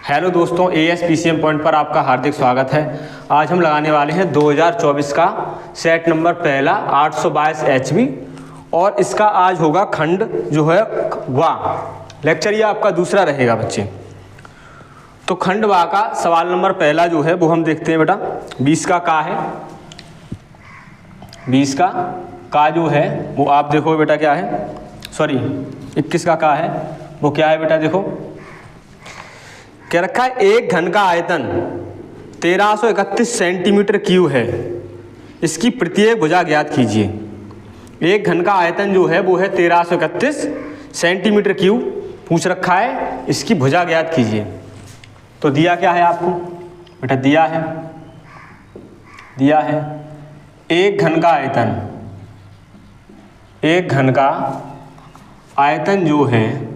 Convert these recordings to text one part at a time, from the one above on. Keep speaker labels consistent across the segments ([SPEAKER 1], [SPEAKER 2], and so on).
[SPEAKER 1] Hello दोस्तों, ASPCM point पर आपका हार्दिक स्वागत है। आज हम लगाने वाले हैं 2024 का सेट नंबर पहला 822 HB और इसका आज होगा खंड जो है वा। लेक्चर ये आपका दूसरा रहेगा बच्चे। तो खंड वा का सवाल नंबर पहला जो है वो हम देखते हैं बेटा। 20 का है, 20 का जो है वो आप देखो बेटा क्या है, सॉरी 21 का है वो क्या है बेटा। देखो क्या रखा है, एक घन का आयतन 1331 सेंटीमीटर क्यूब है, इसकी प्रत्येक भुजा ज्ञात कीजिए। एक घन का आयतन जो है वो है 1331 सेंटीमीटर क्यूब पूछ रखा है, इसकी भुजा ज्ञात कीजिए। तो दिया क्या है आपको बेटा, दिया है एक घन का आयतन, एक घन का आयतन जो है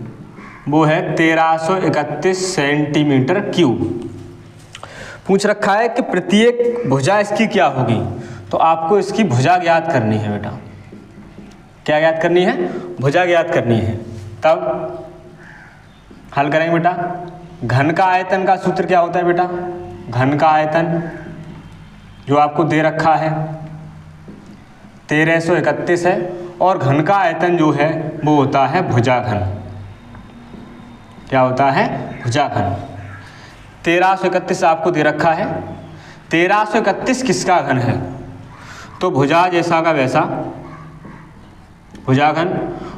[SPEAKER 1] वो है 1331 सेंटीमीटर क्यूब। पूछ रखा है कि प्रत्येक भुजा इसकी क्या होगी, तो आपको इसकी भुजा ज्ञात करनी है बेटा। क्या ज्ञात करनी है? भुजा ज्ञात करनी है। तब हल करेंगे बेटा। घन का आयतन का सूत्र क्या होता है बेटा? घन का आयतन जो आपको दे रखा है 1331 है और घन का आयतन जो है वो होता है भुजाघन। क्या होता है? भुजाघन। 1331 आपको दे रखा है। 1331 किसका घन है? तो भुजा जैसा का वैसा भुजाघन।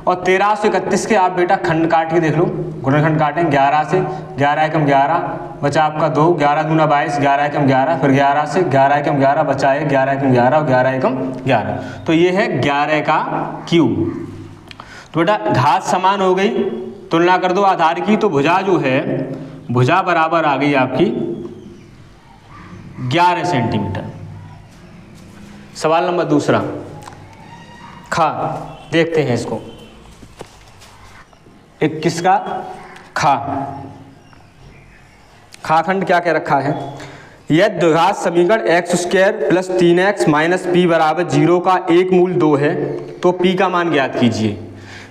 [SPEAKER 1] और 1331 के आप बेटा खंड काट के देख लो, गुणनखंड काटें 11 से, 11 एकम 11 बचा आपका 2, 11 दूना 22, 11 एकम 11, फिर 11 से 11 एकम 11 बचा है 11 एकम 11 और 11 एकम 11। तो ये है 11 का क्यूब। तो बेटा घात समान हो गई, तुलना कर दो आधार की, तो भुजा जो है भुजा बराबर आ गई आपकी 11 सेंटीमीटर। सवाल नंबर दूसरा खा, देखते हैं इसको। 21 का खा खंड क्या कह रखा है, यह द्विघात समीकरण x² plus 3x minus p बराबर 0 का एक मूल 2 है, तो p का मान ज्ञात कीजिए।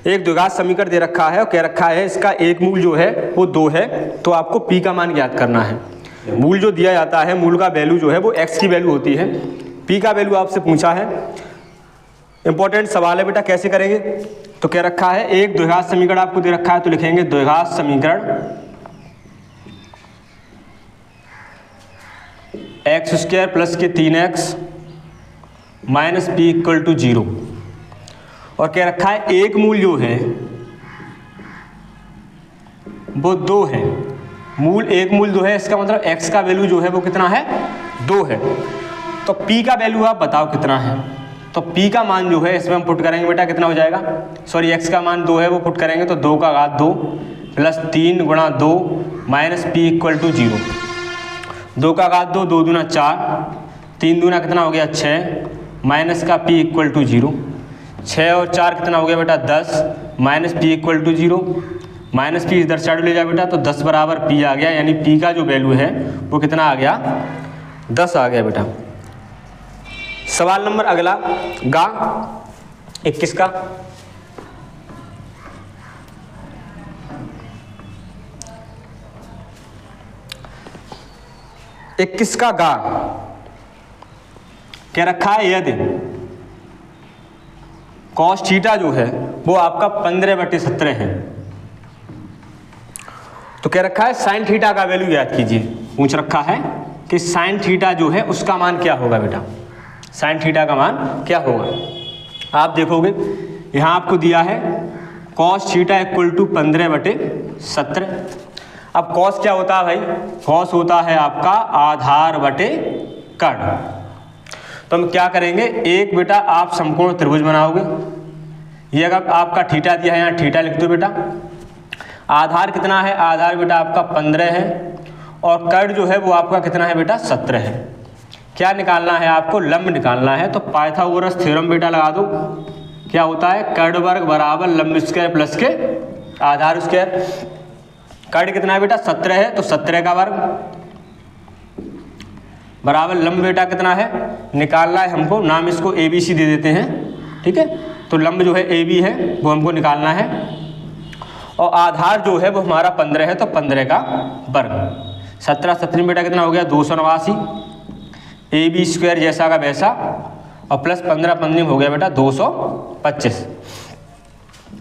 [SPEAKER 1] एक द्विघात समीकरण दे रखा है और कह रखा है इसका एक मूल जो है वो 2 है, तो आपको p का मान ज्ञात करना है। मूल जो दिया जाता है, मूल का वैल्यू जो है वो x की वैल्यू होती है, p का वैल्यू आपसे पूछा है। इंपॉर्टेंट सवाल है बेटा, कैसे करेंगे? तो कह रखा है एक द्विघात समीकरण आपको दे रखा है, तो लिखेंगे द्विघात समीकरण x² प्लस के 3x minus p equal to 0। और कह रखा है एक मूल जो है वो 2 है। मूल एक मूल 2 है, इसका मतलब x का वैल्यू जो है वो कितना है? 2 है। तो p का वैल्यू आप बताओ कितना है। तो p का मान जो है इसमें हम पुट करेंगे बेटा, कितना हो जाएगा? सॉरी x का मान 2 है, वो पुट करेंगे तो 2 का घात 2 प्लस 3 गुणा 2 माइनस p इक्वल टू 0। 2 का घात 2, 2 दूना 4, 3 दूना कितना हो गया 6, माइनस का p इक्वल टू 0। 6 और 4 कितना हो गया बेटा 10, minus p equal to 0। Minus p इधर साइड ले जाए बेटा, तो 10 बराबर p आ गया, यानी p का जो वैल्यू है वो कितना आ गया? 10 आ गया बेटा। सवाल नंबर अगला गा 21 का। गा क्या रखा है, यदि कॉस थीटा जो है वो आपका 15/17 है, तो क्या रखा है साइन थीटा का वैल्यू याद कीजिए। पूछ रखा है कि साइन थीटा जो है उसका मान क्या होगा बेटा, साइन थीटा का मान क्या होगा। आप देखोगे यहाँ आपको दिया है कॉस थीटा इक्वल टू 15/17। अब कॉस क्या होता है भाई? कॉस होता है आपका आधार बटे कर्ण। तो हम क्या करेंगे, एक बेटा आप समकोण त्रिभुज बनाओगे। ये अगर आपका थीटा दिया है, यहाँ थीटा लिख दो बेटा। आधार कितना है? आधार बेटा आपका 15 है और कर्ण जो है वो आपका कितना है बेटा? 17 है। क्या निकालना है आपको? लंब निकालना है। तो पाइथागोरस थ्योरम बेटा लगा दो। क्या होता है? कर्ण वर्ग बराबर लंब स्क्वायर प्लस के आधार स्क्वायर। कर्ण कितना है बेटा? 17 है, तो 17 का वर्ग बराबर लंब बेटा कितना है? निकालना है हमको, नाम इसको ABC दे देते हैं, ठीक है। तो लंब जो है AB है वो हमको निकालना है और आधार जो है वो हमारा 15 है, तो 15 का वर्ग। 17 17 बेटा कितना हो गया 289, ए बी स्क्वायर जैसा का वैसा, और प्लस 15 15 हो गया बेटा 225।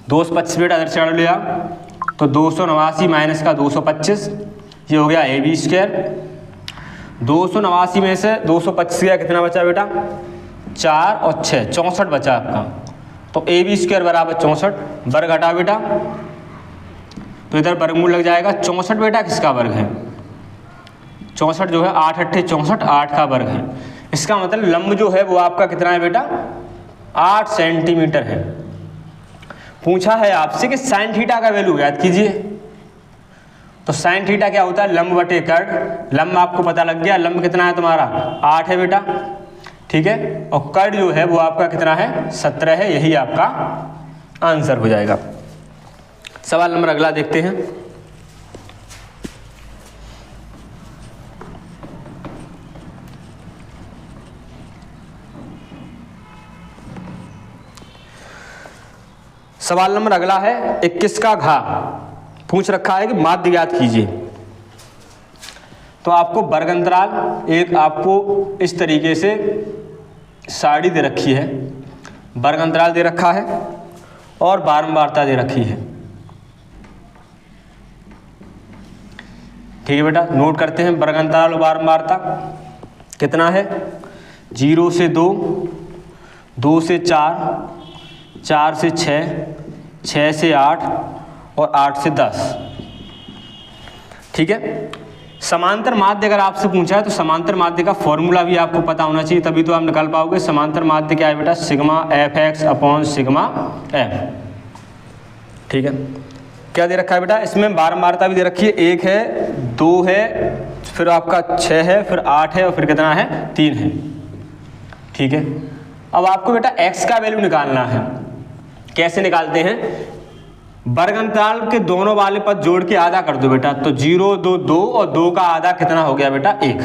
[SPEAKER 1] 225 बेटा अगर चढ़ लिया तो 289 माइनस का 225, ये हो गया ए बी स्क्वायर। 289 में से 225 गया कितना बचा बेटा 4 और 6 64 बचा आपका, तो ए बी स्क्वायर बराबर 64, वर्ग हटा बेटा तो इधर वर्गमूल लग जाएगा। 64 बेटा किसका वर्ग है 64 जो है 8 8 64, 8 का वर्ग है। इसका मतलब लंब जो है वो आपका कितना है बेटा 8 सेंटीमीटर है। पूछा है आपसे कि साइन थीटा का वैल्यू याद कीजिए, तो साइन थीटा क्या होता है लंब बटे कर्ड। लंब आपको पता लग गया, लंब कितना है तुम्हारा 8 है बेटा, ठीक है, और कर्ड जो है वो आपका कितना है 17 है, यही आपका आंसर हो जाएगा। सवाल नंबर अगला देखते हैं। सवाल नंबर अगला है 21 का घा। पूछ रखा है कि माध्य ज्ञात कीजिए। तो आपको वर्ग अंतराल एक आपको इस तरीके से सारणी दे रखी है, वर्ग अंतराल दे रखा है और बारंबारता दे रखी है। ठीक है बेटा, नोट करते हैं वर्ग अंतराल और बारंबारता कितना है 0 से 2, 2 से 4, 4 से 6, 6 से 8 और 8 से 10। ठीक है, समांतर माध्य अगर आपसे पूछा है तो समांतर माध्य का फॉर्मूला भी आपको पता होना चाहिए, तभी तो आप निकाल पाओगे। समांतर माध्य क्या है बेटा sigma F x upon sigma F. ठीक है, क्या दे रखा है बेटा इसमें बारंबारता भी दे रखी है, 1 है 2 है फिर आपका 6 है फिर 8 है और फिर कितना है 3 है। ठीक है, अब आपको बेटा x का वैल्यू निकालना है। कैसे निकालते हैं, वर्ग अंतराल के दोनों वाले पद जोड़ के आधा कर दो बेटा, तो 0 2 2 और 2 का आधा कितना हो गया बेटा 1।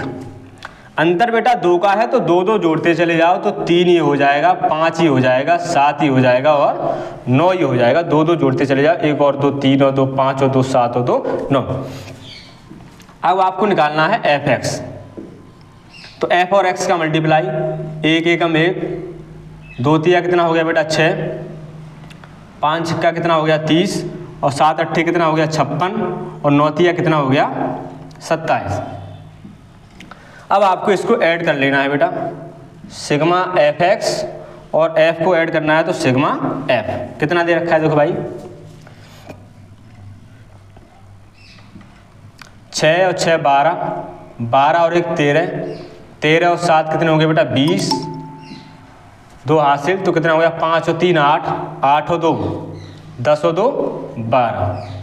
[SPEAKER 1] अंतर बेटा 2 का है तो 2 2 जोड़ते चले जाओ तो 3 ही हो जाएगा, 5 ही हो जाएगा, 7 ही हो जाएगा और 9 ही हो जाएगा। 2 2 जोड़ते चले जाओ, 1 और 2 3 और 2 5 और 2 7 और 2 9। अब आपको निकालना है एफ एक्स, तो एफ और एक्स का मल्टीप्लाई 1 एकम 1, 2 तिया कितना हो गया बेटा 6, 5 छक्का कितना हो गया 30 और 7 अट्ठे कितना हो गया 56 और 9 तिया कितना हो गया 27। अब आपको इसको ऐड कर लेना है बेटा, सिग्मा एफ एक्स और एफ को ऐड करना है तो सिग्मा एफ। कितना दे रखा है देखो भाई 6 और 6 12, 12 और 1 13, 13 और 7 कितने हो गए बेटा 20, 2 हासिल तो कितना हो गया 5 और 3 8, 8 और 2 10 और 2 12।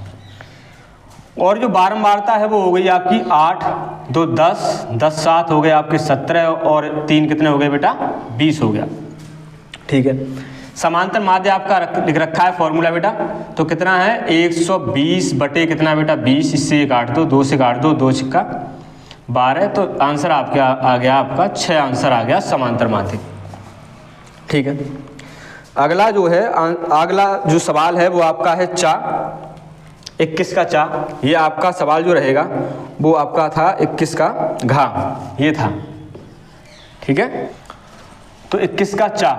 [SPEAKER 1] और जो बारंबारता है वो हो गई आपकी 8 2 10, 10 7 हो गए आपके 17 और 3 कितने हो गए बेटा 20 हो गया। ठीक है, समांतर माध्य आपका लिख रखा है फॉर्मूला बेटा, तो कितना है 120 बटे कितना बेटा 20, इससे 1 काट दो, 2 से काट दो, 2 छिक्का 12, तो आंसर आपके आ गया आपका 6 आंसर आ गया समांतर माध्य। ठीक है, अगला जो है अगला जो सवाल है वो आपका है चा 21 का चा। ये आपका सवाल जो रहेगा वो आपका था 21 का घा, ये था। ठीक है, तो 21 का चा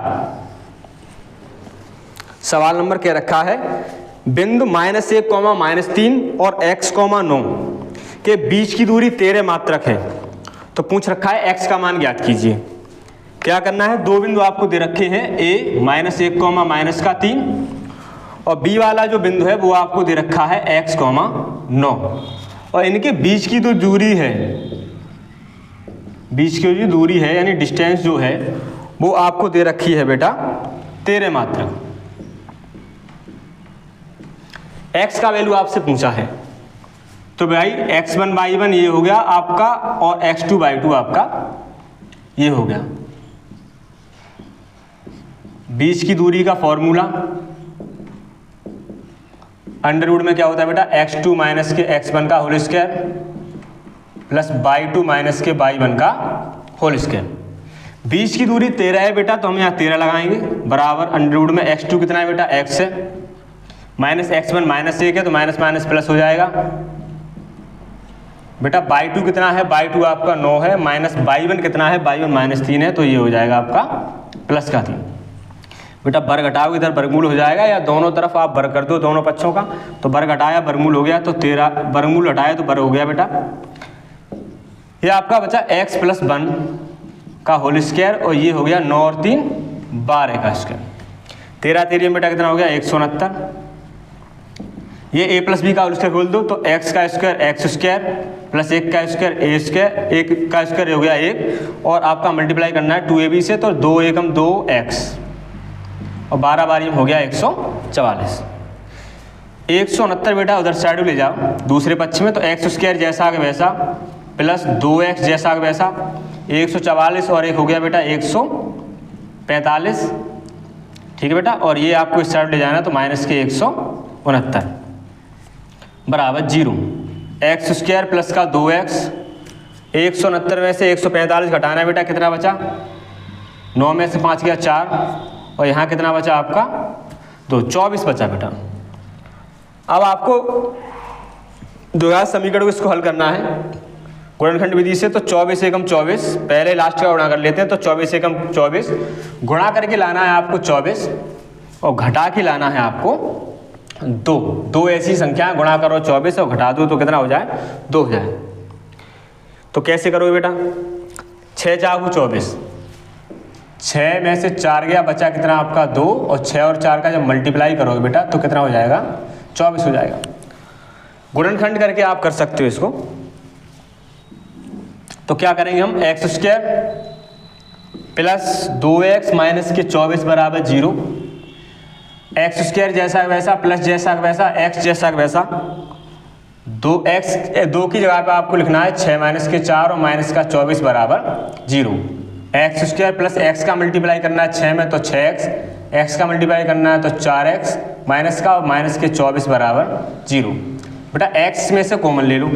[SPEAKER 1] सवाल नंबर क्या रखा है, बिंदु -1, -3 और x, 9 के बीच की दूरी 13 मात्रक है। तो पूछ रखा है x का मान ज्ञात कीजिए। क्या करना है, दो बिंदु आपको दे रखे हैं a -1, -3 और b वाला जो बिंदु है वो आपको दे रखा है x, 9 और इनके बीच की जो दूरी है, बीच की जो दूरी है यानी डिस्टेंस जो है वो आपको दे रखी है बेटा 13 मात्रक। x का वैल्यू आपसे पूछा है तो भाई x1/1 ये हो गया आपका और x2/2 आपका ये हो गया। बीच की दूरी का फॉर्मूला अंडर रूट में क्या होता है बेटा x2 माइनस के x1 का whole square plus y2 minus के y1 का होल स्क्वायर। बीच की दूरी 13 है बेटा, तो हम यहाँ 13 लगाएंगे बराबर अंडर रूट में x2 कितना है बेटा x है, माइनस x1 -1 है तो माइनस माइनस प्लस हो जाएगा बेटा y2 कितना है, y2 आपका 9 है, माइनस y1 कितना है, y1 -3 है, तो ये हो जाएगा आपका प्लस का 3। बेटा वर्ग घटाओ इधर वर्गमूल हो जाएगा, या दोनों तरफ आप वर्ग कर दो दोनों पक्षों का, तो वर्ग घटाया वर्गमूल हो गया, तो 13 वर्गमूल हटाया तो वर्ग हो गया बेटा। ये आपका बचा x + 1 का होल स्क्वायर, और ये हो गया 9 और 3 12 का स्क्वायर। 13 13 बेटा कितना हो गया 169। ये a + b का होल स्क्वायर खोल दो, तो x का स्क्वायर x² प्लस 1 का स्क्वायर a स्क्वायर, 1 का स्क्वायर हो गया 1, और आपका मल्टीप्लाई करना है 2ab से, तो 2 एकम 2x और 12 बारी में हो गया 144। 169 बेटा उधर साइड ले जाओ दूसरे पक्ष में, तो x² जैसा आगे वैसा प्लस 2x जैसा आगे वैसा 144, और एक हो गया बेटा 145। ठीक है बेटा, और ये आपको इस साइड ले जाना, तो माइनस के 169 बराबर 0। x² प्लस का 2x, 169 में से 145 घटाना है बेटा, कितना बचा 9 में से 5 गया 4, और यहाँ कितना बचा आपका 2, 24 बचा बेटा। अब आपको द्विघात समीकरण को इसको हल करना है गुणनखंड विधि से, तो 24 एकम 24 पहले लास्ट का गुणा कर लेते हैं, तो 24 एकम 24 गुणा करके लाना है आपको 24, और घटा के लाना है आपको 2 ऐसी संख्या गुणा करो 24 और घटा दो, तो कितना हो जाए 2 हो जाए। तो कैसे करोगे बेटा, 6 4 24, 6 में से 4 गया बचा कितना आपका 2, और 6 और 4 का जब मल्टीप्लाई करोगे बेटा तो कितना हो जाएगा 24 हो जाएगा। गुणनखंड करके आप कर सकते हो इसको। तो क्या करेंगे हम, x² प्लस 2x माइनस के 24 बराबर 0, x² जैसा वैसा प्लस जैसा वैसा x जैसा वैसा, 2 की जगह पे आपको लिखना है 6 माइनस के 4 और माइनस का 24 बराबर 0। x² प्लस x का मल्टीप्लाई करना है 6 में, तो 6x, x का मल्टीप्लाई करना है तो 4x माइनस का, और माइनस के 24 बराबर 0। बेटा x में से कॉमन ले लो,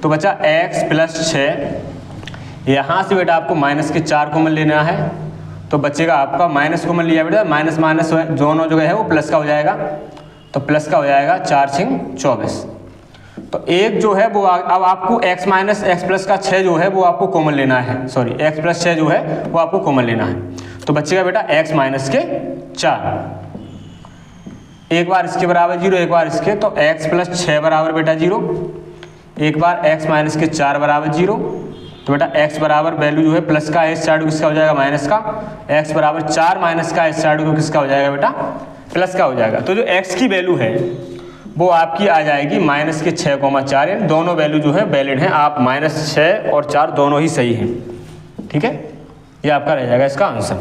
[SPEAKER 1] तो बचा x प्लस 6, यहाँ से बेटा आपको माइनस के 4 कॉमन लेना है, तो बचेगा आपका माइनस कॉमन लिया बेटा, माइनस माइनस दोनों जगह है वो प्लस का हो जाएगा, तो प्लस का हो जाएगा 4 6 24। तो एक जो है वो अब आपको x माइनस x प्लस का 6 जो है वो आपको कॉमन लेना है, सॉरी x प्लस 6 जो है वो आपको कॉमन लेना है, तो बचेगा बेटा x माइनस के 4, एक बार इसके बराबर 0 एक बार इसके, तो x प्लस 6 बराबर बेटा 0, एक बार x माइनस के 4 बराबर 0, तो बेटा x बराबर वैल्यू जो है प्लस का इस साइड को किसका हो जाएगा माइनस का, x बराबर 4 माइनस का इस साइड को किसका हो जाएगा बेटा प्लस का हो जाएगा। तो जो x की वैल्यू है वो आपकी आ जाएगी माइनस के 6,4, यानी दोनों वैल्यू जो है वैलिड हैं, आप -6 और 4 दोनों ही सही हैं। ठीक है, ये आपका रह जाएगा इसका आंसर।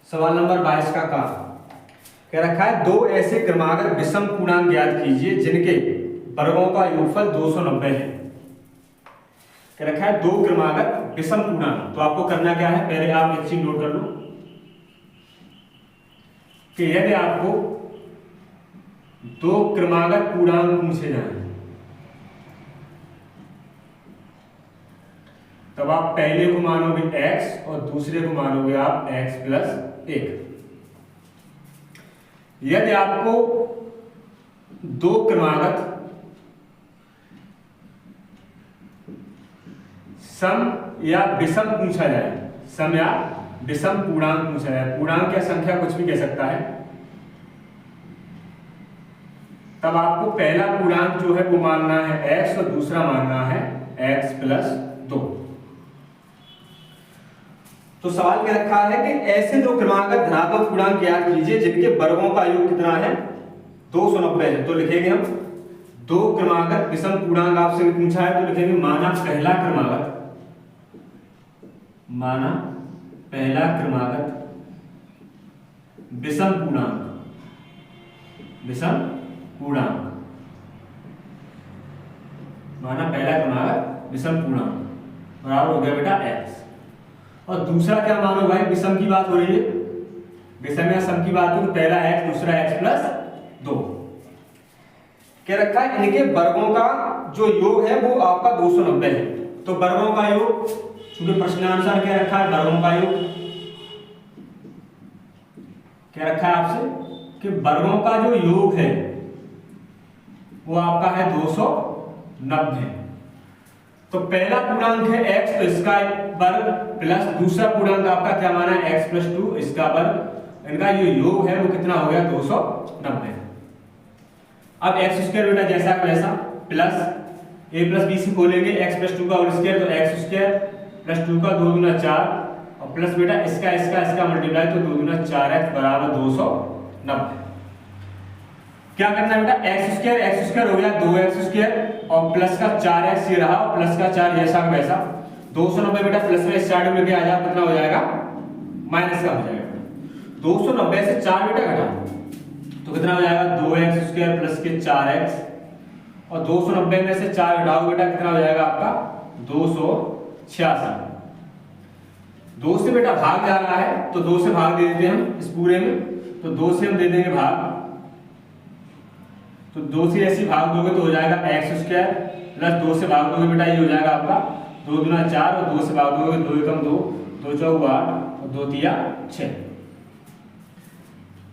[SPEAKER 1] सवाल नंबर 22 का कह रखा है, 2 ऐसे क्रमागत विषम पूर्णांक ज्ञात कीजिए जिनके वर्गों का योगफल 290 है। कह रखा है 2 क्रमागत विषम पूर्णांक, तो आपको करना क्या है, पहले आप एक चीज नोट कर लो कि यदि आपको 2 क्रमागत पूर्णांक पूछे जाए तब आप पहले को मानोगे x और दूसरे को मानोगे आप x + 1। यदि आपको 2 क्रमागत सम या विषम पूछा जाए, सम या विषम पूर्णांक पूछा जाए, पूर्णांक या संख्या कुछ भी कह सकता है, तब आपको पहला पूर्णांक जो है वो मानना है x और दूसरा मानना है x + 2। तो सवाल क्या रखा है कि ऐसे 2 क्रमागत धनात्मक पूर्णांक ज्ञात कीजिए जिनके वर्गों का योग कितना है 290 है। तो लिखेंगे हम 2 क्रमागत विषम पूर्णांक आपसे पूछा है, तो लिखेंगे माना पहला क्रमागत, माना पहला क्रमागत विषम पूर्णांक, विषम पूर्णांक, माना पहला क्रमागत विषम पूर्णांक बराबर हो गया बेटा x। और दूसरा क्या मानो भाई, विषम की बात हो रही है, विषम या सम की बात हो, तो पहला x दूसरा x + 2। क्या रखा है, इनके वर्गों का जो योग है वो आपका 290 है। तो वर्गों का योग, क्योंकि प्रश्नानुसार क्या रखा है, वर्गों का योग क्या रखा है आपसे कि वर्गों का जो योग है वो आपका है 290। 90। तो पहला पूर्णांक है x, तो इसका वर्ग प्लस दूसरा पूर्णांक आपका क्या माना है x + 2 इसका वर्ग, इनका जो योग है वो कितना हो गया 290। अब x² बेटा जैसा का वैसा प्लस a + b से खोलेंगे x + 2 का होल स्क्वायर, तो x² + 2 का 2 दूना 4 और प्लस बेटा इसका मल्टीप्लाई, तो 2 दूना 4x बराबर 290। क्या करना है बेटा x² हो गया 2x² और प्लस का 4x ये रहा और प्लस का 4 जैसा का वैसा 290 बेटा प्लस में स्टार्ट लेके आ जाओ कितना हो जाएगा माइनस का हो जाएगा 290 से 4 बेटा घटा तो कितना हो जाएगा 2x² प्लस के 4x और 290 में से 4 घटाओ बेटा कितना हो जाएगा आपका 286। 2 से बेटा भाग जा रहा है तो 2 से भाग दे देते हैं हम इस पूरे में, तो 2 से हम दे देंगे भाग, तो 2 से ऐसे भाग दोगे तो हो जाएगा x² प्लस 2 से भाग दोगे बेटा ये हो जाएगा आपका 2 दूना 4 और 2 से भाग दोगे 2 एकम 2 2 चौक 8 और 2 तिया 6।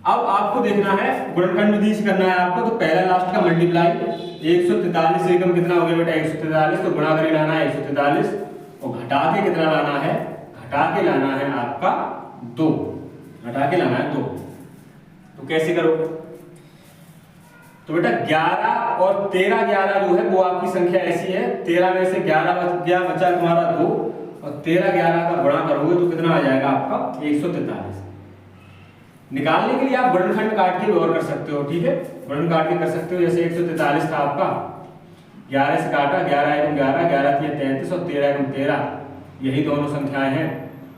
[SPEAKER 1] अब आपको देखना है गुणनखंड विधि से करना है आपको, तो पहला लास्ट का मल्टीप्लाई 143 एकम कितना हो गया बेटा 143, तो गुणा करके लाना है 143 और घटा के कितना लाना है, घटा के लाना है आपका 2, घटा के लाना है 2। तो कैसे करोगे, तो बेटा 11 और 13 जो है वो आपकी संख्या ऐसी है, 13 में से 11 बच गया, बचा तुम्हारा 2 और 13 का गुणा करोगे तो कितना आ जाएगा आपका 143। निकालने के लिए आप गुणनखंड काट के और कर सकते हो, ठीक है गुणन काट के कर सकते हो। जैसे 143 था आपका 11 से काटा 11 एकम 11 11 तिया 33 और 13 एकम 13, यही दोनों संख्याएं हैं।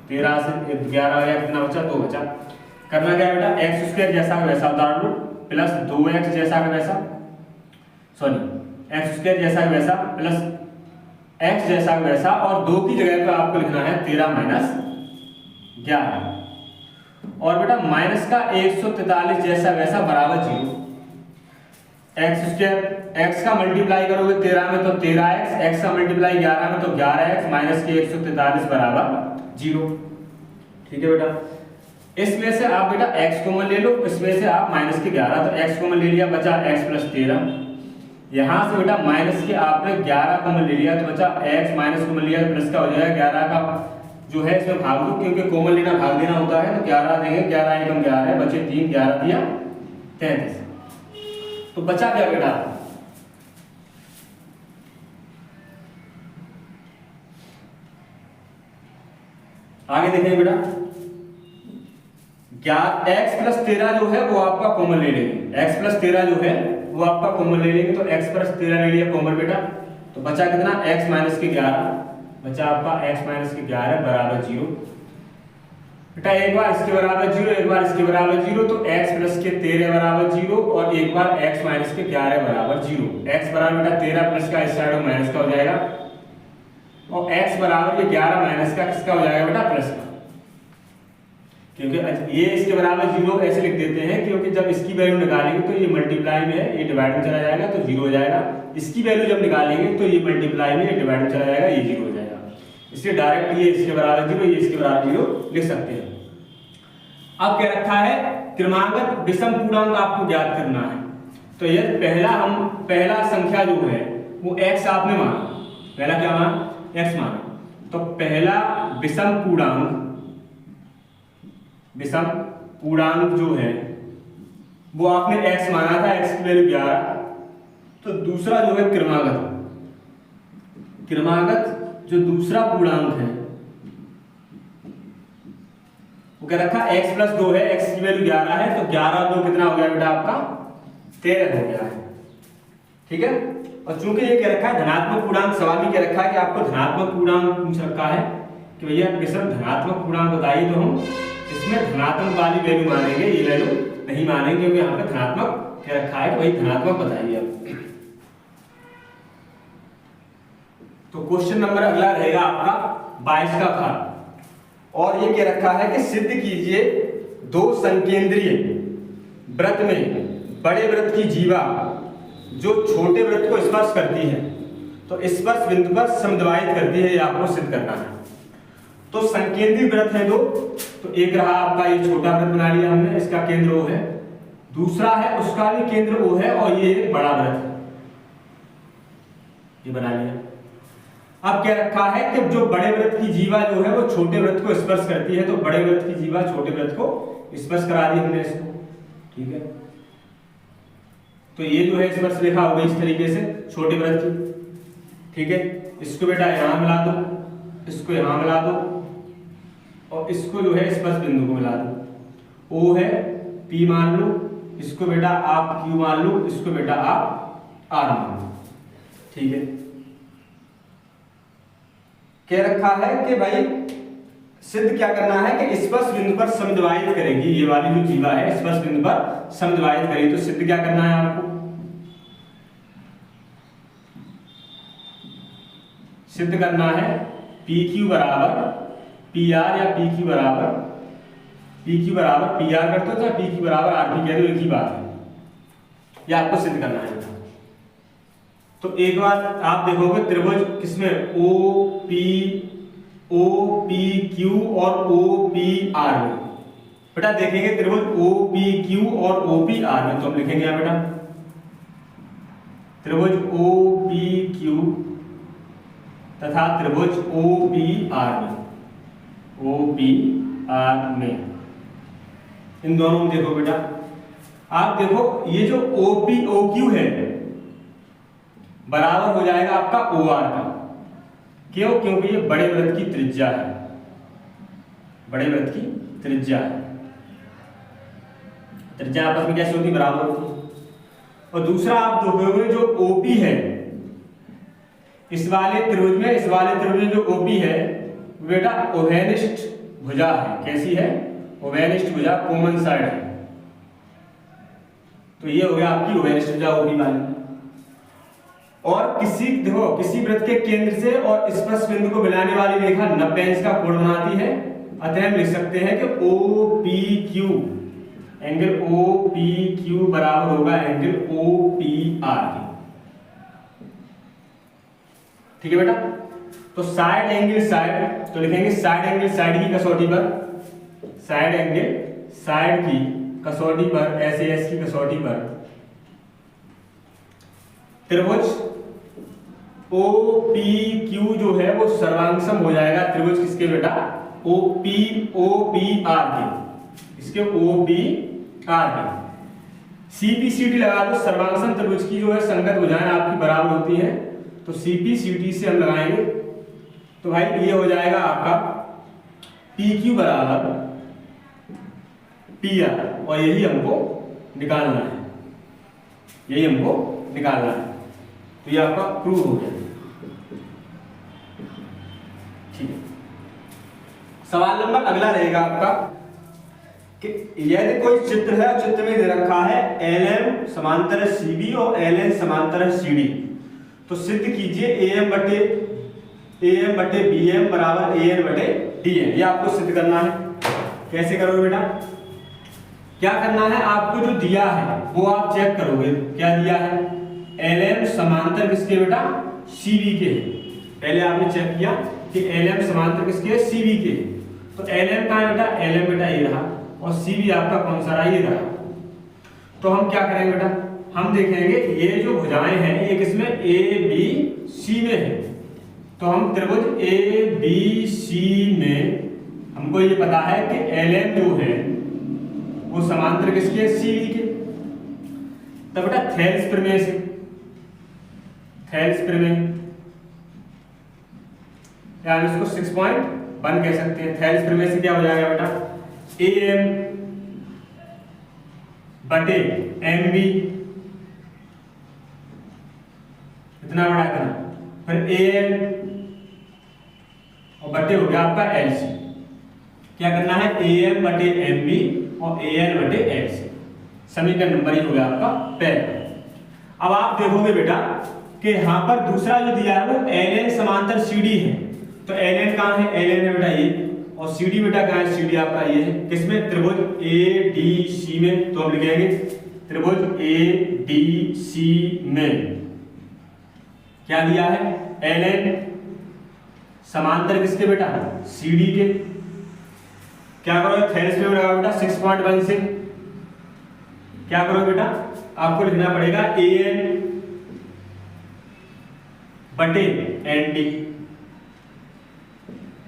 [SPEAKER 1] 13 से 11 गया कितना बचा 2 बचा। करना क्या है बेटा x² जैसा वैसा उतार लो प्लस 2x जैसा का वैसा, सॉरी x² जैसा का वैसा प्लस x जैसा का वैसा और 2 की जगह पर आपको लिखना है 13 - 11 और बेटा माइनस का 143 जैसा वैसा बराबर 0। x का मल्टीप्लाई करोगे 13 में तो 13x, x का मल्टीप्लाई 11 में तो 11x माइनस के 143 बराबर 0। ठीक है बेटा, इसमें से आप बेटा x कॉमन ले लो, इसमें से आप माइनस के 11, तो x कॉमन ले लिया बचा x + 13। यहाँ से बेटा माइनस के आपने 11 कॉमन ले लिया तो बचा x, माइनस कॉमन लिया तो प्लस का हो जाएगा 11 का जो है इसमें भाग दो, क्योंकि कॉमन लेना भाग देना होता है, तो 11 देंगे 11 एकम 11 है, बचे 3 11 दिया 33। तो बचा क्या बेटा आगे देखेंगे बेटा x + 13 जो है वो आपका कॉमन ले लेंगे, x + 13 जो है वो आपका कॉमन ले लेंगे, तो x + 13 ले लिया कॉमन बेटा, तो बचा कितना x - के 11, बचा आपका x - के 11 बराबर 0। बेटा एक बार इसके बराबर 0 एक बार इसके बराबर 0, तो x + के 13 बराबर 0 और एक बार x - के 11 बराबर 0। x बराबर बेटा 13 प्लस का इस साइड में माइनस का हो जाएगा और x बराबर ये 11 माइनस का किसका हो जाएगा बेटा प्लस का, क्योंकि ये इसके बराबर 0 ऐसे लिख देते हैं क्योंकि जब इसकी वैल्यू निकालेंगे तो ये मल्टीप्लाई में है, ये डिवाइड में चला जाएगा तो 0 हो जाएगा। इसकी वैल्यू जब निकालेंगे तो ये मल्टीप्लाई में, ये डिवाइड में चला जाएगा, ये 0 हो जाएगा। इसलिए डायरेक्ट ये इसके बराबर 0 ये इसके बराबर 0 लिख सकते हैं। अब क्या रखा है क्रमांकन विषम पूर्णांक आपको ज्ञात करना है, तो ये पहला संख्या जो है वो x आपने माना, पहला क्या माना x माना, तो पहला विषम पूर्णांक जो है वो आपने x माना था, x की वैल्यू 11। तो दूसरा जो है क्रमागत जो दूसरा पूर्णांक है वो क्या रखा x + 2 है, x की वैल्यू 11 है, तो 11 और 2 कितना हो गया बेटा आपका 13 हो गया है। ठीक है, और चूंकि ये क्या रखा है धनात्मक पूर्णांक, सवाल में क्या रखा है कि आपको धनात्मक पूर्णांक पूछ रखा है कि भैया विषम धनात्मक पूर्णांक बताइए, तो हम इसमें धनात्मक वाली वैल्यू मानेंगे, ये वैल्यू नहीं मानेंगे क्योंकि यहाँ पे धनात्मक क्या रखा है कि भाई धनात्मक बताइए। अब तो क्वेश्चन नंबर अगला रहेगा आपका 22 का था, और ये क्या रखा है कि सिद्ध कीजिए दो संकेंद्रीय वृत्त में बड़े वृत्त की जीवा जो छोटे वृत्त को स्पर्श करती है तो स्पर्श बिंदु पर समद्वायित करती है, ये आपको सिद्ध करना है। तो संकेंद्रीय वृत्त है दो, तो एक रहा आपका ये छोटा वृत्त बना लिया हमने, इसका केंद्र O है, दूसरा है उसका भी केंद्र O है और ये एक बड़ा वृत्त है। ये बना लिया। अब क्या रखा है कि जो बड़े वृत्त की जीवा जो है वो छोटे वृत्त को स्पर्श करती है, तो बड़े वृत्त की जीवा छोटे वृत्त को स्पर्श करा दी हमने इसको, ठीक है। तो ये जो है स्पर्श रेखा हो गई इस तरीके से छोटे वृत्त की, ठीक है। इसको बेटा यहां मिला दो, इसको यहां मिला दो और इसको जो है स्पर्श बिंदु को मिला दो। ओ है, पी मान लो, इसको बेटा आप क्यू मान लो, इसको बेटा आप आर मान लो, ठीक है। क्या रखा है कि भाई सिद्ध क्या करना है कि स्पर्श बिंदु पर समद्वायित करेगी, ये वाली जो जीवा है स्पर्श बिंदु पर समद्वायित करेगी। तो सिद्ध क्या करना है आपको, सिद्ध करना है पी क्यू बराबर पी आर या पी क्यू बराबर पी आर करते हो या पी क्यू बराबर आर पी कह दो, एक ही बात है। यह आपको सिद्ध करना है। तो एक बार आप देखोगे त्रिभुज किसमें ओ पी क्यू और ओ पी आर में, बेटा देखेंगे त्रिभुज ओ पी क्यू और ओ पी आर में, तो हम लिखेंगे यहाँ बेटा त्रिभुज ओ पी क्यू तथा त्रिभुज ओ पी आर में, इन दोनों में देखो बेटा आप देखो ये जो ओ पी ओ क्यू है बराबर हो जाएगा आपका ओ आर का, क्यों, क्योंकि ये बड़े वृत्त की त्रिज्या है, बड़े वृत्त की त्रिज्या है। त्रिज्या आपस में कैसे होती, बराबर होती। और दूसरा आप देखोगे जो ओपी है इस वाले त्रिभुज में जो ओपी है बेटा ओवेनिष्ठ भुजा है, कैसी है, ओवेनिष्ठ भुजा, कॉमन साइड है। तो ये हो गया आपकी ओवेनिष्ठ भुजा ओपी वाली। और किसी वृत्त के केंद्र से और स्पर्श बिंदु को मिलाने वाली रेखा 90 अंश का कोण बनाती है, अतः हम लिख सकते हैं कि O P Q, angle O P Q बराबर होगा एंगल ओ पी आर की, ठीक है बेटा। तो साइड एंगल साइड, तो लिखेंगे साइड एंगल साइड की कसौटी पर, साइड एंगल साइड की कसौटी पर, SAS की कसौटी पर त्रिभुज ओ पी क्यू जो है वो सर्वांगसम हो जाएगा त्रिभुज किसके बेटा, ओ पी आर के, इसके ओ पी आर के। CPCT लगा दो, सर्वांगसम त्रिभुज की जो है संगत भुजाएं आपकी बराबर होती हैं, तो CPCT से हम लगाएंगे तो भाई ये हो जाएगा आपका PQ बराबर PR, और यही हमको निकालना है, यही हमको निकालना है। तो ये आपका प्रूव हो गया, ठीक है। सवाल नंबर अगला रहेगा आपका कि यदि कोई चित्र है, चित्र में दे रखा है LM समांतर CB और LN समांतर CD, तो सिद्ध कीजिए AM बटे BM बराबर AN बटे DN। ये आपको सिद्ध करना है। कैसे करोगे बेटा, क्या करना है, आपको जो दिया है वो आप चेक करोगे। क्या दिया है, LM समांतर किसके बेटा, CB के। पहले आपने चेक किया कि LM समांतर किसके है, CB के। तो LM कहाँ है बेटा, LM बेटा ये रहा, और CB आपका कौन सा रहा, ये रहा। तो हम क्या करेंगे बेटा, हम देखेंगे ये जो भुजाएं हैं ये किसमें, ABC में है। तो हम त्रिभुज ABC में हमको ये पता है कि LM जो है वो समांतर किसके है, CB के। तब बेटा थेल्स प्रमेय से, थेल्स प्रमेय या हम इसको 6.1 कह सकते हैं। थेल्स प्रमेय से क्या हो जाएगा बेटा, AM बटे MB, इतना बड़ा इतना, फिर AN और बटे हो गया आपका LC। क्या करना है, AM बटे MB और AN बटे LC, समीकरण नंबर ही हो गया आपका पहला। अब आप देखोगे बेटा कि यहाँ पर दूसरा जो दिया है वो LN समांतर CD है। तो LN कहाँ है, LN है बेटा ये, और CD बेटा कहाँ है, CD आपका ये है। किसमें, त्रिभुज ADC में। तो हम लिखेंगे त्रिभुज ADC में क्या दिया है, LN समांतर किसके बेटा, CD के। क्या करो, थेल्स में लगाओ बेटा 6.1 से क्या करो बेटा, आपको लिखना पड़ेगा AN बटे एन डी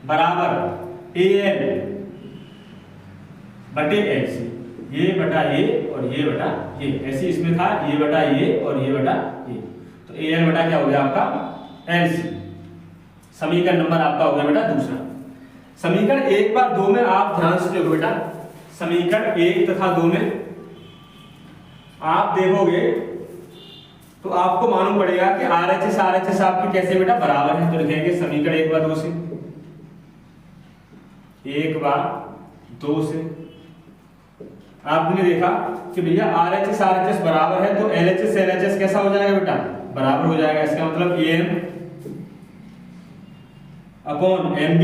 [SPEAKER 1] बराबर ए एल बटे एल सी। ये बटा ये और ये बटा ये, ऐसे इसमें था ये बटा ये और ये बटा ये, तो ए एल बटा क्या हो गया आपका एल सी। समीकरण नंबर आपका हो गया बेटा दूसरा। समीकरण 1 बार 2 में आप ध्यान से देखो बेटा, समीकरण 1 तथा 2 में आप देखोगे तो आपको मालूम पड़ेगा कि RHS RHS आपके कैसे बेटा बराबर है। तो लिखेंगे समीकरण 1 बार 2 से, 1 बार 2 से आपने देखा कि भैया RHS RHS बराबर है, तो LHS LHS कैसा हो जाएगा बेटा बराबर हो जाएगा। इसका मतलब AM अपॉन MB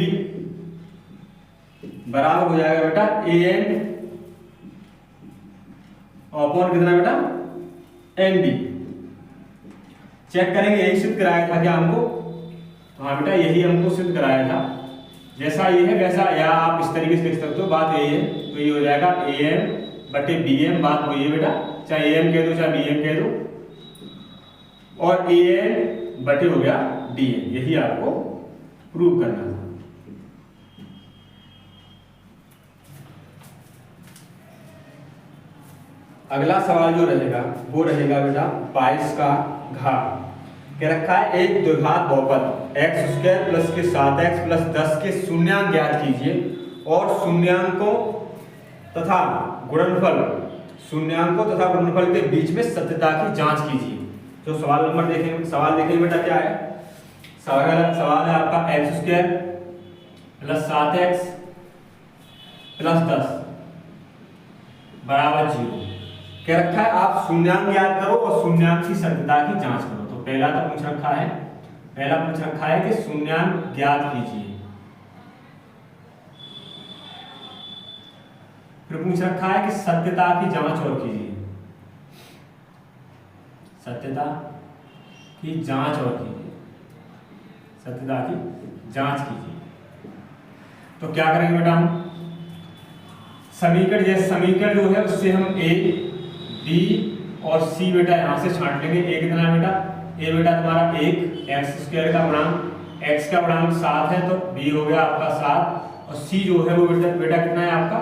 [SPEAKER 1] बराबर हो जाएगा बेटा AN अपॉन कितना बेटा ND। चेक करेंगे यही सिद्ध कराया था क्या हमको, तो हाँ बेटा यही हमको सिद्ध कराया था। जैसा ये है वैसा, या आप इस तरीके से लिख सकते हो, बात यही है। तो ये हो जाएगा AM बटे BM, बात वही है बेटा, चाहे AM कह दो चाहे BM कह दो, और AN बटे हो गया DN। यही आपको प्रूव करना था। अगला सवाल जो रहेगा वो रहेगा बेटा 22 का घात। क्या रखा है, एक द्विघात बहुपद एक्स स्क्वायर प्लस के 7x प्लस 10 के शून्यांक ज्ञात कीजिए और शून्यांकों तथा गुणनफल के बीच में सत्यता की जांच कीजिए। तो सवाल नंबर देखेंगे, सवाल देखेंगे बेटा क्या है। सवाल है आपका x square plus 7x plus 10 बराबर 0। क्या रखा है, आप शून्यांक ज्ञात करो और शून्यांक की सत्यता की जांच करो। तो पहला पूछ रखा है कि शून्यांक ज्ञात कीजिए। फिर पूछ रखा है कि सत्यता की जांच और कीजिए, सत्यता की जांच और कीजिए, सत्यता की जांच कीजिए। तो क्या करेंगे बेटा हम समीकरण जो है उससे हम A B और C बेटा यहां से छांट लेंगे। A कितना है बेटा, A बेटा तुम्हारा 1 एक्स स्क्वायर का गुणांक, x का गुणांक 7 है तो B हो गया आपका 7, और C जो है वो बेटा कितना है आपका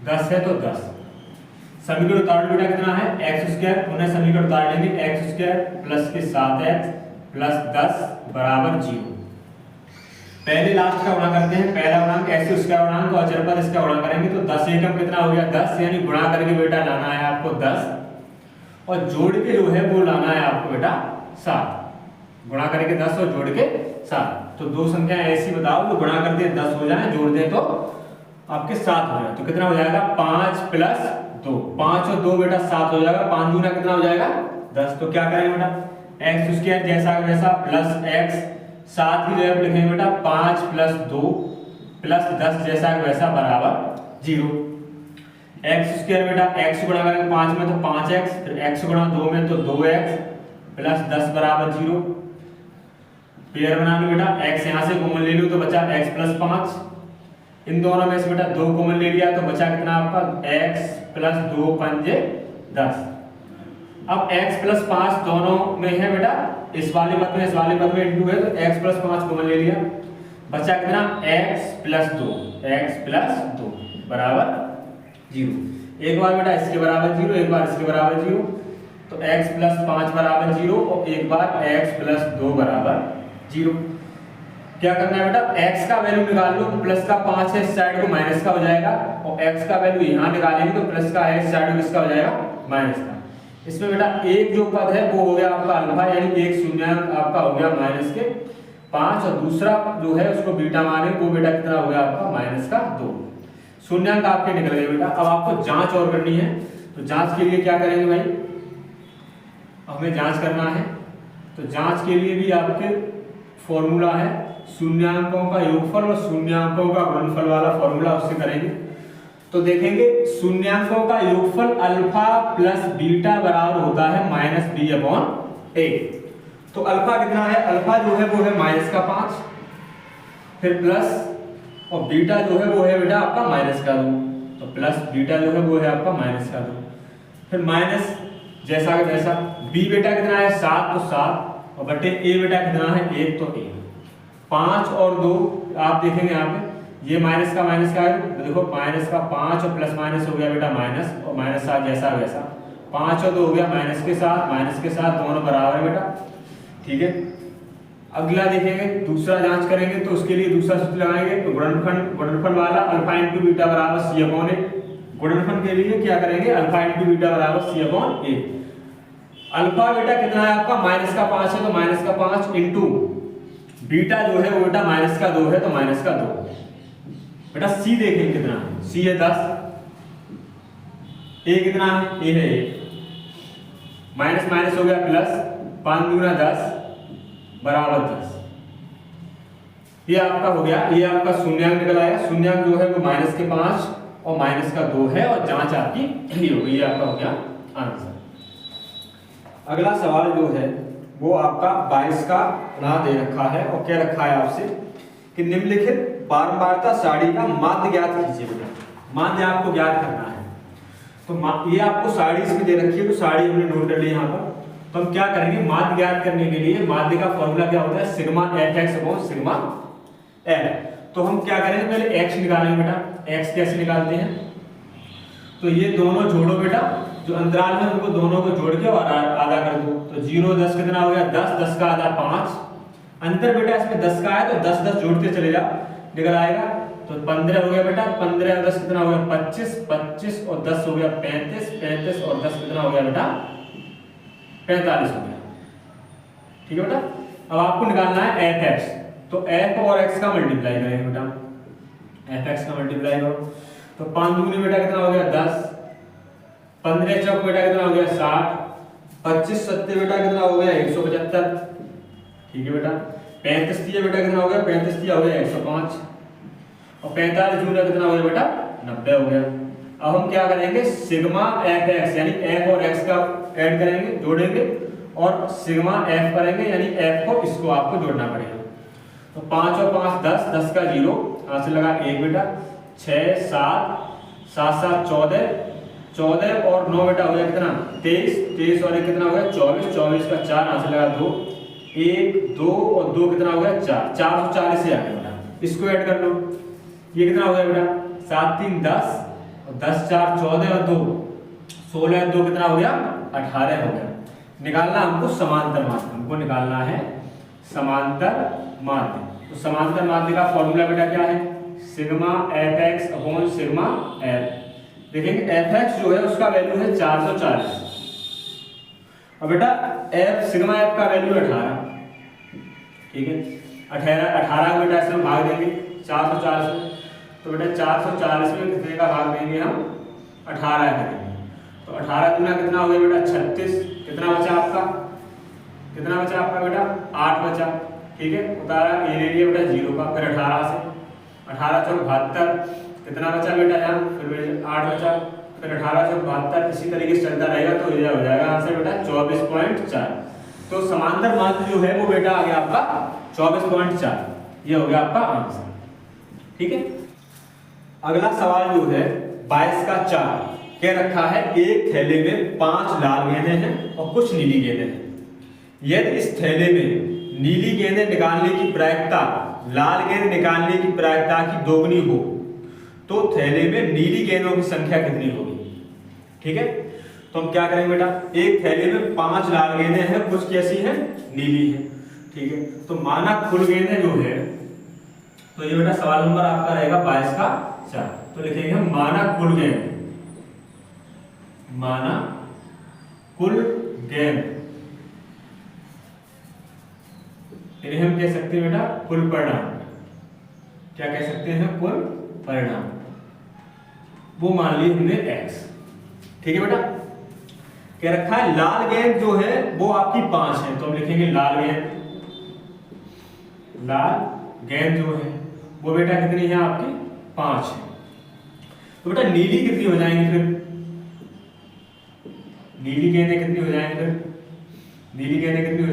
[SPEAKER 1] 10 है तो 10। समीकरण उतार बेटा कितना है एक्स स्क्वायर, उन्हें समीकरण उतार लेंगे एक्स स्क्वायर प्लस के 7x प्लस 10 बराबर 0। पहले लास्ट का गुणा करते हैं, पहला गुणांक x उसका गुणांक और अचर पद इसका गुणा करेंगे तो 10 एकम कितना हो गया 10, यानी गुणा करके बेटा लाना है आपको 10 और जोड़ के जो है वो लाना है आपको बेटा 7। गुणा करके 10 और जोड़ के 7, तो दो संख्या ऐसी बताओ जो गुणा करते 10 हो जाए, जोड़ दे तो आपके 7 हो जाए। तो कितना हो जाएगा 5 प्लस 2, 5 और 2 बेटा 7 हो जाएगा, 5 दूना कितना हो जाएगा 10। तो क्या करेंगे बेटा एक्स स्क्वायर जैसा वैसा प्लस x, साथ ही जो है लिखेंगे बेटा 5 प्लस 2 प्लस 10 जैसा वैसा बराबर 0। एक्स स्क्वायर बेटा x गुणा करेंगे 5 में तो 5x, फिर x गुणा 2 में तो 2x प्लस 10 बराबर 0। पेयर बना लो बेटा, x यहां से कॉमन ले लो तो बचा x प्लस 5, इन दोनों में से बेटा 2 कॉमन ले लिया तो बचा कितना आपका x प्लस 2 पंजे 10। अब x प्लस 5 दोनों में है बेटा, इस वाले पद में इस वाले पद में इंटू है तो x प्लस 5 कॉमन ले लिया, बचा कितना x प्लस 2 बराबर 0। एक बार बेटा इसके बराबर 0, एक बार इसके बराबर 0, तो x प्लस 5 बराबर 0 और एक बार x प्लस 2 बराबर 0। क्या करना है बेटा x का वैल्यू निकाल लो, प्लस का 5 है इस साइड को माइनस का हो जाएगा, और x का वैल्यू यहाँ निकालेंगे तो प्लस का है इस साइड को किसका हो जाएगा माइनस का। इसमें बेटा एक जो पद है वो हो गया आपका अल्फा, यानी एक शून्यांक आपका हो गया माइनस के 5, और दूसरा जो है उसको बीटा माने वो बेटा कितना हो गया आपका माइनस का 2। शून्यांक आपके निकल गए बेटा। अब आपको जांच और करनी है, तो जांच के लिए क्या करेंगे भाई, हमें जांच करना है। तो जांच के लिए भी आपके फॉर्मूला है शून्यांकों का योगफल और शून्यांकों का गुणनफल वाला फॉर्मूला, उससे करेंगे। तो देखेंगे शून्यांकों का योगफल अल्फा प्लस बीटा बराबर होता है माइनस बी अपॉन ए। तो अल्फा कितना है, अल्फा जो है वो है माइनस का 5, फिर प्लस, और बीटा जो है वो है बेटा आपका माइनस का 2, तो प्लस बीटा जो है वो है आपका माइनस का 2, फिर माइनस जैसा का वैसा। बी बेटा कितना है 7, तो 7, और बटे ए बेटा कितना है 1 तो ए 5 और 2 आप देखेंगे यहाँ पे ये माइनस का है तो देखो माइनस का 5 और प्लस माइनस हो गया बेटा माइनस और माइनस का जैसा वैसा 5 और 2 हो गया माइनस के साथ दोनों बराबर है बेटा। ठीक है, अगला देखेंगे दूसरा जांच करेंगे तो उसके लिए दूसरा सूत्र लगाएंगे तो गुणनफल वाला अल्फा इंटू बीटा बराबर सी अपॉन ए। गुणनफल के लिए क्या करेंगे अल्फा इंटू बीटा बराबर सी अपॉन ए। अल्फा बेटा कितना है आपका माइनस का 5 है तो माइनस का 5 इंटू बीटा जो है वो बेटा माइनस का 2 है तो माइनस का 2। बेटा सी देखें कितना है, सी है 10, ए कितना है ए है 1 माइनस माइनस हो गया प्लस 5 दूना 10 बराबर 10। ये आपका हो गया, ये आपका शून्यांक निकल आया। शून्यांक जो है वो माइनस के 5 और माइनस का 2 है और जांच आपकी यही हो गई। ये आपका हो गया आंसर। अगला सवाल जो है वो आपका 22 का बना दे रखा है और क्या रखा है आपसे कि निम्नलिखित बारंबारता सारणी का माध्य ज्ञात कीजिए। बेटा माध्य आपको ज्ञात करना है तो ये आपको सारणी इसमें दे रखी है तो सारणी हमने नोट कर ली यहाँ पर। तो हम क्या करेंगे माध्य ज्ञात करने के लिए माध्य का फॉर्मूला क्या होता है sigma F x upon sigma F. तो हम क्या करेंगे पहले एक्स निकालेंगे बेटा। एक्स कैसे निकालते हैं तो ये दोनों जोड़ो बेटा, जो अंतराल है उनको दोनों को जोड़ के और आधा कर दो तो 0 10 कितना हो गया 10, 10 का आधा 5। अंतर बेटा इसमें 10 का है तो 10 10 जोड़ते चले जाओ निकल आएगा तो 15 हो गया बेटा। 15 और 10 कितना हो गया 25, 25 और 10 हो गया 35, 35 और 10 कितना हो गया बेटा 45 हो गया। ठीक है बेटा, अब आपको निकालना है एफ एक्स तो एफ और एक्स का मल्टीप्लाई करेंगे बेटा। एफ एक्स का मल्टीप्लाई करो तो 5 दूनी बेटा कितना हो गया 10, 15 चौक बेटा कितना हो गया 60, 25 सत्ते बेटा कितना हो गया 175। ठीक है बेटा, 35 दिया बेटा कितना हो गया 35 दिया हो गया 105 और 45 दूना कितना हो गया बेटा 90 हो गया। अब हम क्या करेंगे सिग्मा एफ एक्स यानी एफ और एक्स का ऐड करेंगे जोड़ेंगे और सिग्मा एफ करेंगे यानी एफ को इसको आपको जोड़ना पड़ेगा। तो 5 और 5 10, 10 का 0 यहाँ से लगा 1 बेटा 6 7 7 7 14, 14 और 9 बेटा हो गया कितना 23, 23 और 1 कितना हो गया 24, 24 का 4 यहाँ से लगा 2, 1 2 और 2 कितना हो गया 4, 440 से आ गया बेटा। इसको ऐड कर लो ये कितना हो गया बेटा 7 3 10 और 10 4 14 और 2 16 2 कितना हो गया 18 हो गया। निकालना हमको समांतर माध्य, हमको निकालना है समांतर माध्य। तो समांतर माध्य का फॉर्मूला बेटा क्या है sigma F x upon sigma F. देखेंगे एफ एक्स जो है उसका वैल्यू है 440 और बेटा एफ सिग्मा एफ का वैल्यू 18। ठीक है 18 बेटा इसमें भाग देंगे 440 में तो बेटा 440 में कितने का भाग देंगे हम 18 करेंगे तो 18 गुना कितना हो गया बेटा 36। कितना बचा आपका बेटा 8 बचा। ठीक है उतारा ये ले लिया बेटा 0 का फिर 18 से 18 चौक 72 कितना बचा बेटा यहाँ फिर 8 बचा फिर 18 चौक 72 इसी तरीके से चलता रहेगा तो ये हो जाएगा आंसर बेटा 24.4। तो समांतर माध्य जो है वो बेटा आ गया आपका 24.4 ये हो गया आपका आंसर। ठीक है, अगला सवाल जो है 22 का 4 क्या रखा है एक थैले में 5 लाल गेंदें हैं और कुछ नीली गेंदें हैं। यदि इस थैले में नीली गेंदें निकालने की प्रायिकता लाल गेंद निकालने की प्रायिकता की दोगुनी हो तो थैले में नीली गेंदों की संख्या कितनी होगी। ठीक है, तो हम क्या करेंगे बेटा एक थैले में 5 लाल गेंदें हैं कुछ कैसी हैं नीली हैं। ठीक है, तो माना कुल गेंदें जो है तो ये बेटा सवाल नंबर आपका रहेगा 22 का 4। तो लिखेंगे हम माना कुल गेंद, माना कुल गेंद इन्हें हम कह सकते हैं बेटा कुल परिणाम। क्या कह सकते हैं कुल परिणाम, वो मान ली हमने x। ठीक है बेटा, क्या रखा है लाल गेंद जो है वो आपकी 5 है तो हम लिखेंगे लाल गेंद जो है वो बेटा कितनी है आपकी 5 है। तो बेटा नीली कितनी हो जाएंगी फिर नीली गेंदें कितनी हो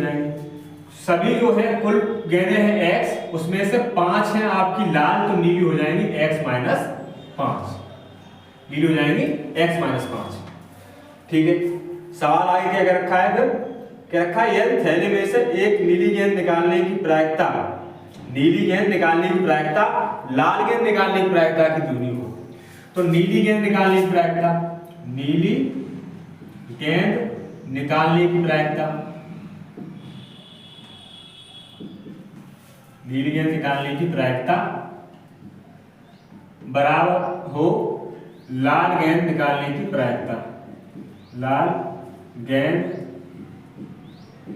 [SPEAKER 1] जाएंगी सभी जो है कुल गेंदें हैं x उसमें से 5 हैं आपकी लाल तो नीली हो जाएंगी x माइनस 5 नीली हो जाएंगी x माइनस 5। ठीक है, सवाल आगे क्या रखा है फिर क्या रखा है, यदि थैले में से एक नीली गेंद निकालने की प्रायिकता, नीली गेंद निकालने की प्रायिकता लाल गेंद निकालने की प्रायिकता की दूनी हो, तो नीली गेंद निकालने की प्रायिकता, नीली गेंद निकालने की प्रायिकता, नीली गेंद निकालने की प्रायिकता बराबर हो लाल गेंद निकालने की प्रायिकता, लाल गेंद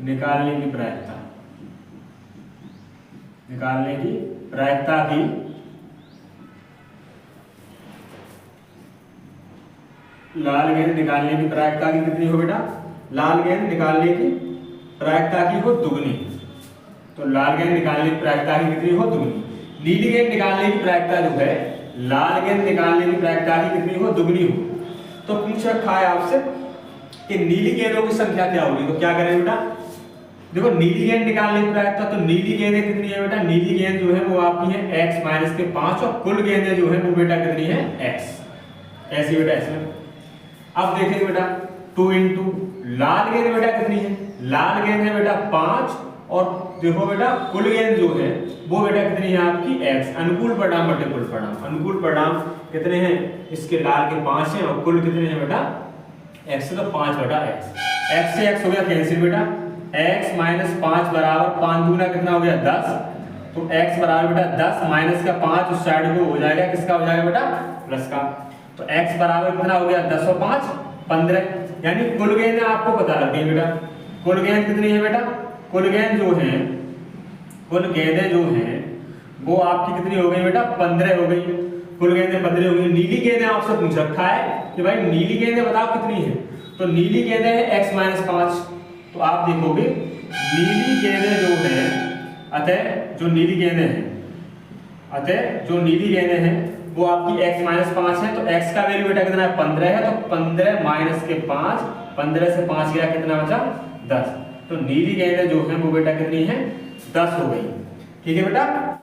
[SPEAKER 1] निकालने की प्रायिकता, निकालने की प्रायिकता भी लाल गेंद निकालने की प्रायिकता की कितनी हो बेटा, लाल गेंद निकालने की प्रायिकता की हो दुगनी, तो लाल गेंद निकालने की प्रायिकता की कितनी हो दुगनी। नीली गेंद निकालने की प्रायिकता जो है लाल गेंद निकालने की प्रायिकता की कितनी हो, दुगनी हो। तो पूछ रखा है आपसे कि नीली गेंदों की संख्या क्या होगी, तो क्या करें बेटा, देखो नीली गेंद निकालने की प्रायिकता, तो नीली गेंदें कितनी है बेटा, नीली गेंद जो है वो आपकी है x माइनस के 5 और कुल गेंदें जो है वो बेटा कितनी है x, ऐसी बेटा ऐसे। अब देखेंगे बेटा 2 इंटू लाल गेंद बेटा कितनी है, लाल गेंद है बेटा 5 और देखो बेटा कुल गेंद जो है वो बेटा कितनी है आपकी x, अनुकूल परिणाम बटे कुल परिणाम, अनुकूल परिणाम कितने हैं इसके, लाल के 5 हैं और कुल कितने हैं बेटा x, तो 5 बटा x से x हो गया कैंसिल बेटा, x माइनस 5 बराबर 5 दूना कितना हो गया 10, तो x बराबर बेटा 10 माइनस का 5 उस साइड को हो जाएगा, किसका हो जाएगा बेटा प्लस का, तो x बराबर कितना हो गया 10 और 5 15, यानी कुल गेंद आपको पता लग गई बेटा, कुल गेंद कितनी है बेटा, कुल गेंद जो है, कुल गेंदें जो हैं वो आपकी कितनी हो गई बेटा 15 हो गई, कुल गेंदें 15 हो गई। नीली गेंदें आपसे पूछ रखा है कि भाई नीली गेंदें बताओ कितनी है, तो नीली गेंदें है x माइनस 5, तो आप देखोगे नीली गेंदें जो है, अतः जो नीली गेंदें हैं, अतः जो नीली गेंदें हैं वो आपकी x माइनस 5 है, तो x का वैल्यू बेटा कितना है 15 है, तो 15 माइनस के 5, 15 से 5 गया कितना बचा 10, तो नीली गेंदें जो है वो बेटा कितनी है 10 हो गई, ठीक है बेटा।